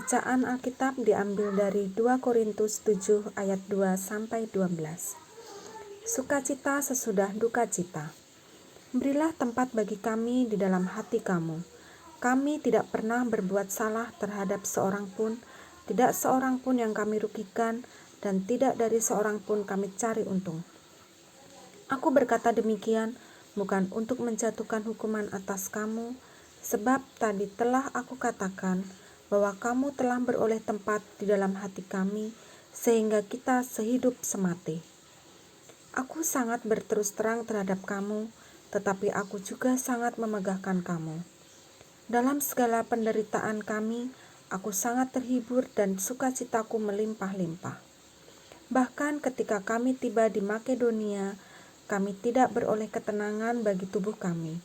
Bacaan Alkitab diambil dari 2 Korintus 7 ayat 2-12. Sukacita sesudah duka cita. Berilah tempat bagi kami di dalam hati kamu. Kami tidak pernah berbuat salah terhadap seorang pun, tidak seorang pun yang kami rugikan, dan tidak dari seorang pun kami cari untung. Aku berkata demikian bukan untuk menjatuhkan hukuman atas kamu, sebab tadi telah aku katakan bahwa kamu telah beroleh tempat di dalam hati kami, sehingga kita sehidup semati. Aku sangat berterus terang terhadap kamu, tetapi aku juga sangat memegahkan kamu. Dalam segala penderitaan kami, aku sangat terhibur dan sukacitaku melimpah-limpah. Bahkan ketika kami tiba di Makedonia, kami tidak beroleh ketenangan bagi tubuh kami.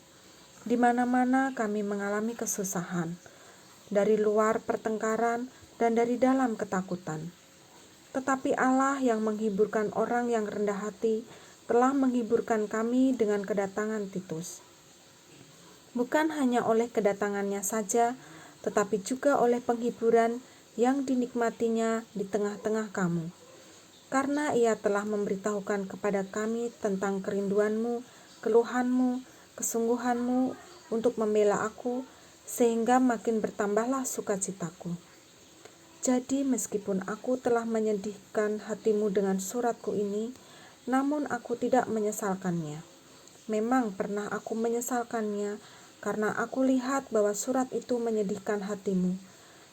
Di mana-mana kami mengalami kesusahan, dari luar pertengkaran dan dari dalam ketakutan. Tetapi Allah yang menghiburkan orang yang rendah hati telah menghiburkan kami dengan kedatangan Titus. Bukan hanya oleh kedatangannya saja, tetapi juga oleh penghiburan yang dinikmatinya di tengah-tengah kamu. Karena ia telah memberitahukan kepada kami tentang kerinduanmu, keluhanmu, kesungguhanmu untuk membela aku, sehingga makin bertambahlah sukacitaku. Jadi meskipun aku telah menyedihkan hatimu dengan suratku ini, namun aku tidak menyesalkannya. Memang pernah aku menyesalkannya, karena aku lihat bahwa surat itu menyedihkan hatimu,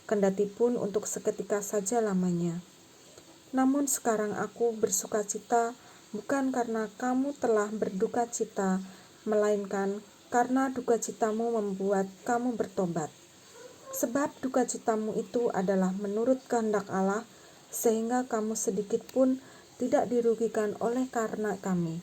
kendati pun untuk seketika saja lamanya. Namun sekarang aku bersukacita, bukan karena kamu telah berduka cita, melainkan karena duka citamu membuat kamu bertobat. Sebab duka citamu itu adalah menurut kehendak Allah, sehingga kamu sedikit pun tidak dirugikan oleh karena kami.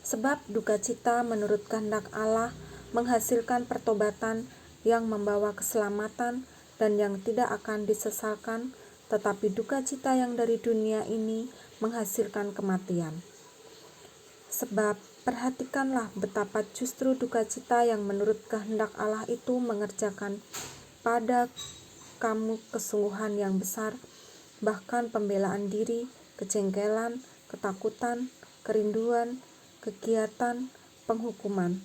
Sebab duka cita menurut kehendak Allah menghasilkan pertobatan yang membawa keselamatan dan yang tidak akan disesalkan, tetapi duka cita yang dari dunia ini menghasilkan kematian. Sebab perhatikanlah betapa justru duka cita yang menurut kehendak Allah itu mengerjakan pada kamu kesungguhan yang besar, bahkan pembelaan diri, kejengkelan, ketakutan, kerinduan, kegiatan, penghukuman.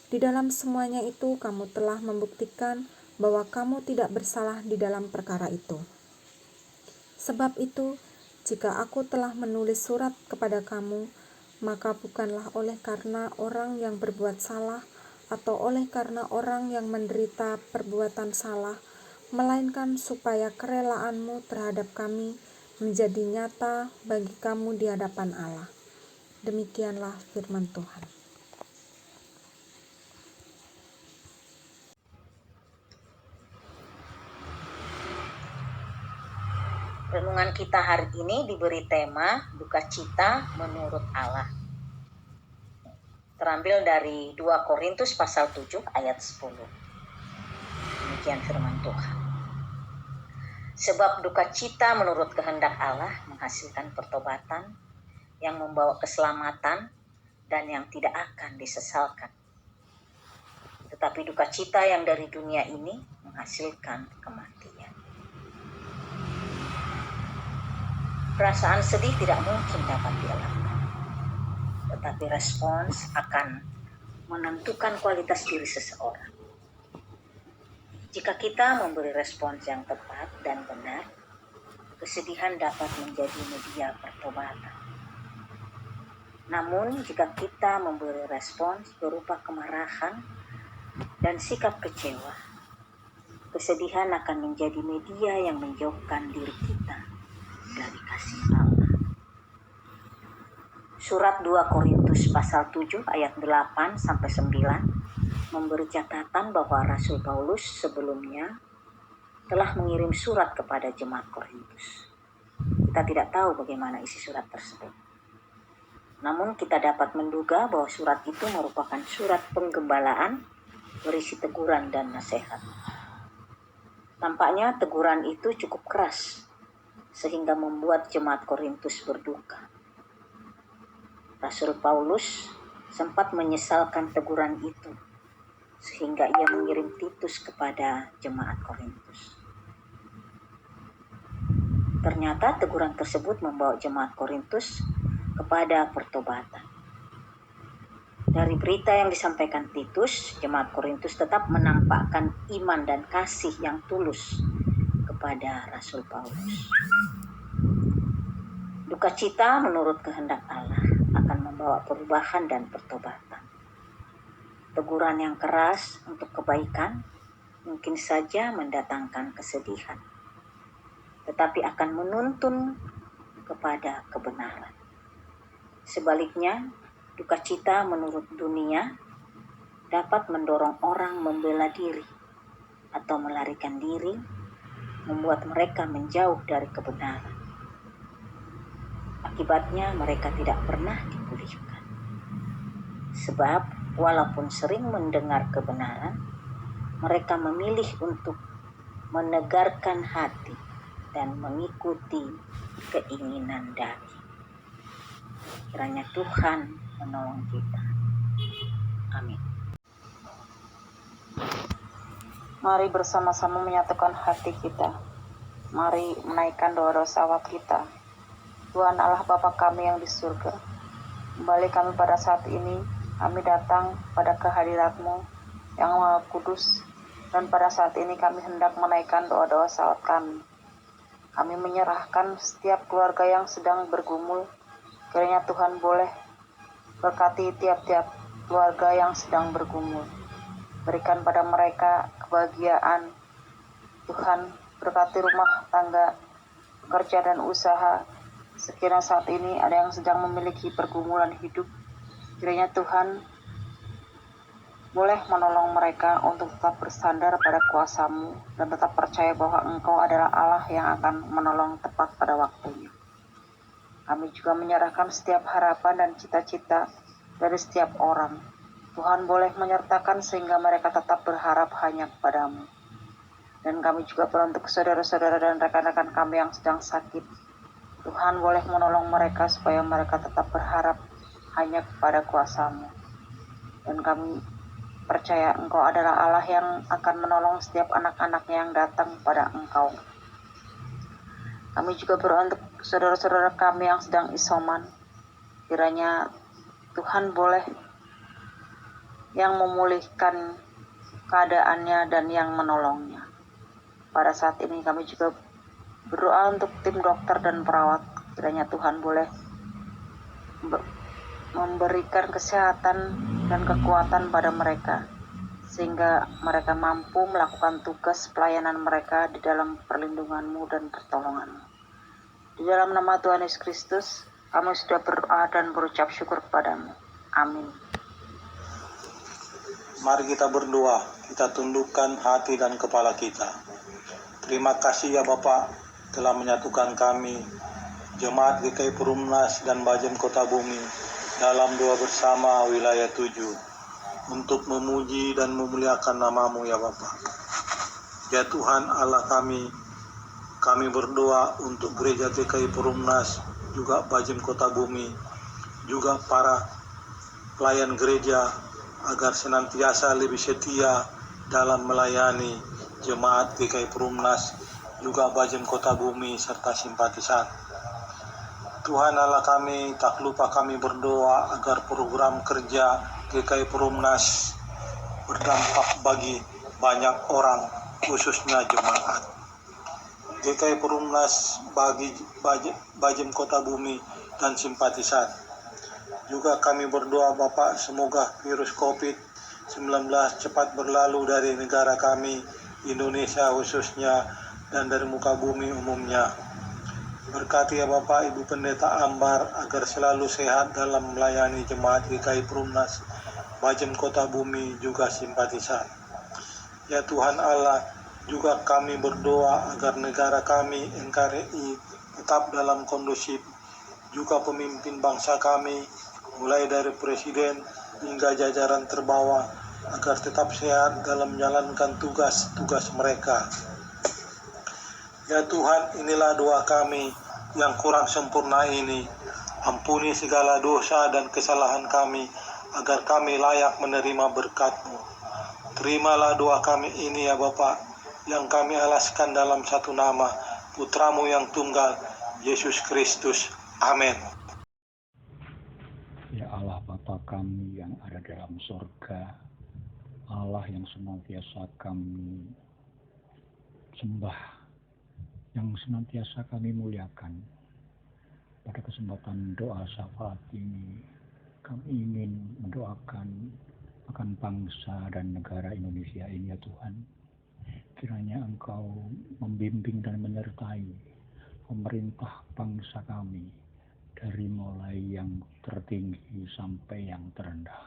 Di dalam semuanya itu kamu telah membuktikan bahwa kamu tidak bersalah di dalam perkara itu. Sebab itu, jika aku telah menulis surat kepada kamu, maka bukanlah oleh karena orang yang berbuat salah atau oleh karena orang yang menderita perbuatan salah, melainkan supaya kerelaanmu terhadap kami menjadi nyata bagi kamu di hadapan Allah. Demikianlah firman Tuhan. Renungan kita hari ini diberi tema duka cita menurut Allah. Terambil dari 2 Korintus pasal 7 ayat 10. Demikian firman Tuhan. Sebab duka cita menurut kehendak Allah menghasilkan pertobatan yang membawa keselamatan dan yang tidak akan disesalkan. Tetapi duka cita yang dari dunia ini menghasilkan kematian. Perasaan sedih tidak mungkin dapat dielakkan, tetapi respons akan menentukan kualitas diri seseorang. Jika kita memberi respons yang tepat dan benar, kesedihan dapat menjadi media pertobatan. Namun, jika kita memberi respons berupa kemarahan dan sikap kecewa, kesedihan akan menjadi media yang menjauhkan diri kita dari kasih Allah. Surat 2 Korintus pasal 7 ayat 8-9 memberi catatan bahwa Rasul Paulus sebelumnya telah mengirim surat kepada jemaat Korintus. Kita tidak tahu bagaimana isi surat tersebut. Namun kita dapat menduga bahwa surat itu merupakan surat penggembalaan berisi teguran dan nasihat. Tampaknya teguran itu cukup keras, sehingga membuat jemaat Korintus berduka. Rasul Paulus sempat menyesalkan teguran itu, sehingga ia mengirim Titus kepada jemaat Korintus. Ternyata teguran tersebut membawa jemaat Korintus kepada pertobatan. Dari berita yang disampaikan Titus, jemaat Korintus tetap menampakkan iman dan kasih yang tulus kepada Rasul Paulus. Duka cita menurut kehendak Allah akan membawa perubahan dan pertobatan. Teguran yang keras untuk kebaikan mungkin saja mendatangkan kesedihan, tetapi akan menuntun kepada kebenaran. Sebaliknya, duka cita menurut dunia dapat mendorong orang membela diri atau melarikan diri, membuat mereka menjauh dari kebenaran. Akibatnya mereka tidak pernah dipulihkan. Sebab walaupun sering mendengar kebenaran, mereka memilih untuk menegarkan hati dan mengikuti keinginan daging. Kiranya Tuhan menolong kita. Amin. Mari bersama-sama menyatukan hati kita. Mari menaikkan doa-doa salawat kita. Tuhan Allah Bapa kami yang di surga, kembali kami pada saat ini, kami datang pada kehadirat-Mu yang Maha Kudus, dan pada saat ini kami hendak menaikkan doa-doa salawat kami. Kami menyerahkan setiap keluarga yang sedang bergumul. Kiranya Tuhan boleh berkati tiap-tiap keluarga yang sedang bergumul. Berikan pada mereka kebahagiaan. Tuhan, berkati rumah tangga, pekerja dan usaha. Sekiranya saat ini ada yang sedang memiliki pergumulan hidup, kiranya Tuhan boleh menolong mereka untuk tetap bersandar pada kuasa-Mu dan tetap percaya bahwa Engkau adalah Allah yang akan menolong tepat pada waktunya. Kami juga menyerahkan setiap harapan dan cita-cita dari setiap orang. Tuhan boleh menyertakan sehingga mereka tetap berharap hanya kepada-Mu. Dan kami juga beruntuk saudara-saudara dan rekan-rekan kami yang sedang sakit. Tuhan boleh menolong mereka supaya mereka tetap berharap hanya kepada kuasa-Mu. Dan kami percaya Engkau adalah Allah yang akan menolong setiap anak-anaknya yang datang pada Engkau. Kami juga berdoa untuk saudara-saudara kami yang sedang isoman. Kiranya Tuhan boleh yang memulihkan keadaannya dan yang menolongnya. Pada saat ini kami juga berdoa untuk tim dokter dan perawat. Kiranya Tuhan boleh memberikan kesehatan dan kekuatan pada mereka, sehingga mereka mampu melakukan tugas pelayanan mereka di dalam perlindungan-Mu dan pertolongan-Mu. Di dalam nama Tuhan Yesus Kristus, kami sudah berdoa dan berucap syukur kepada-Mu. Amin. Mari kita berdoa, kita tundukkan hati dan kepala kita. Terima kasih ya Bapak telah menyatukan kami, Jemaat GKI Perumnas dan Bajem Kota Bumi dalam doa bersama wilayah 7 untuk memuji dan memuliakan nama-Mu ya Bapa. Ya Tuhan Allah kami berdoa untuk gereja GKI Perumnas, juga Bajem Kota Bumi, juga para pelayan gereja agar senantiasa lebih setia dalam melayani jemaat GKI Perumnas, juga Bajem Kota Bumi serta simpatisan. Tuhan Allah kami, tak lupa kami berdoa agar program kerja GKI Perumnas berdampak bagi banyak orang, khususnya jemaat. GKI Perumnas bagi Bajem Kota Bumi dan simpatisan. Juga kami berdoa Bapak, semoga virus COVID-19 cepat berlalu dari negara kami, Indonesia khususnya, dan dari muka bumi umumnya. Berkati ya Bapak Ibu Pendeta Ambar agar selalu sehat dalam melayani jemaat GKI Perumnas, Bajem Kota Bumi, juga simpatisan. Ya Tuhan Allah, juga kami berdoa agar negara kami NKRI tetap dalam kondusif, juga pemimpin bangsa kami, mulai dari Presiden hingga jajaran terbawah, agar tetap sehat dalam menjalankan tugas-tugas mereka. Ya Tuhan, inilah doa kami yang kurang sempurna ini. Ampuni segala dosa dan kesalahan kami, agar kami layak menerima berkat-Mu. Terimalah doa kami ini ya Bapa, yang kami alaskan dalam satu nama, Putramu yang tunggal, Yesus Kristus. Amin. Ya Allah Bapa kami yang ada dalam surga, Allah yang senantiasa kami sembah, yang senantiasa kami muliakan. Pada kesempatan doa syafaat ini, kami ingin mendoakan akan bangsa dan negara Indonesia ini ya Tuhan. Kiranya Engkau membimbing dan menyertai pemerintah bangsa kami, dari mulai yang tertinggi sampai yang terendah.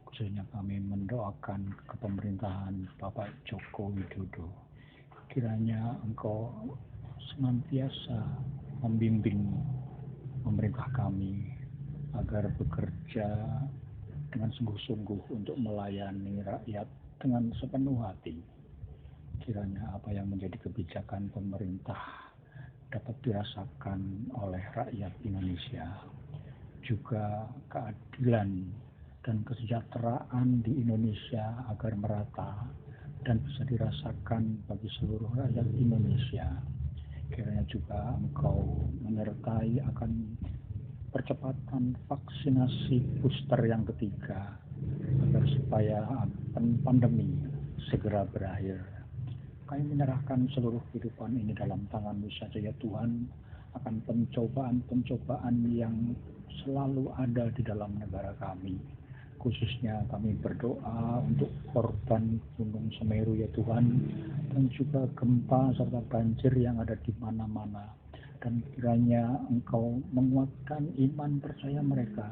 Khususnya kami mendoakan kepemerintahan Bapak Joko Widodo. Kiranya Engkau senantiasa membimbing pemerintah kami agar bekerja dengan sungguh-sungguh untuk melayani rakyat dengan sepenuh hati. Kiranya apa yang menjadi kebijakan pemerintah dapat dirasakan oleh rakyat Indonesia. Juga keadilan dan kesejahteraan di Indonesia agar merata dan bisa dirasakan bagi seluruh rakyat Indonesia. Kiranya juga Engkau menyertai akan percepatan vaksinasi booster yang ketiga, agar supaya pandemi segera berakhir. Kami menyerahkan seluruh kehidupan ini dalam tangan-Mu saja ya Tuhan, akan pencobaan-pencobaan yang selalu ada di dalam negara kami. Khususnya kami berdoa untuk korban Gunung Semeru ya Tuhan, dan juga gempa serta banjir yang ada di mana-mana. Dan kiranya Engkau menguatkan iman percaya mereka,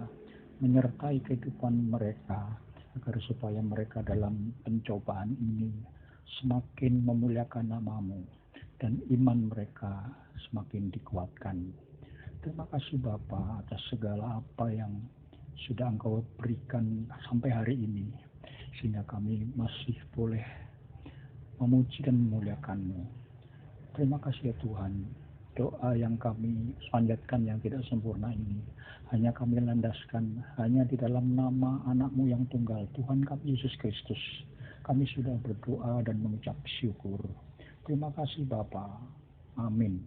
menyertai kehidupan mereka, agar supaya mereka dalam pencobaan ini semakin memuliakan nama-Mu dan iman mereka semakin dikuatkan. Terima kasih Bapa atas segala apa yang sudah Engkau berikan sampai hari ini, sehingga kami masih boleh memuji dan memuliakan-Mu. Terima kasih ya Tuhan. Doa yang kami panjatkan yang tidak sempurna ini hanya kami landaskan hanya di dalam nama anak-Mu yang tunggal, Tuhan kami Yesus Kristus. Kami sudah berdoa dan mengucap syukur. Terima kasih Bapa. Amin.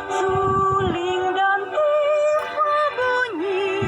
Suling dan tiba bunyi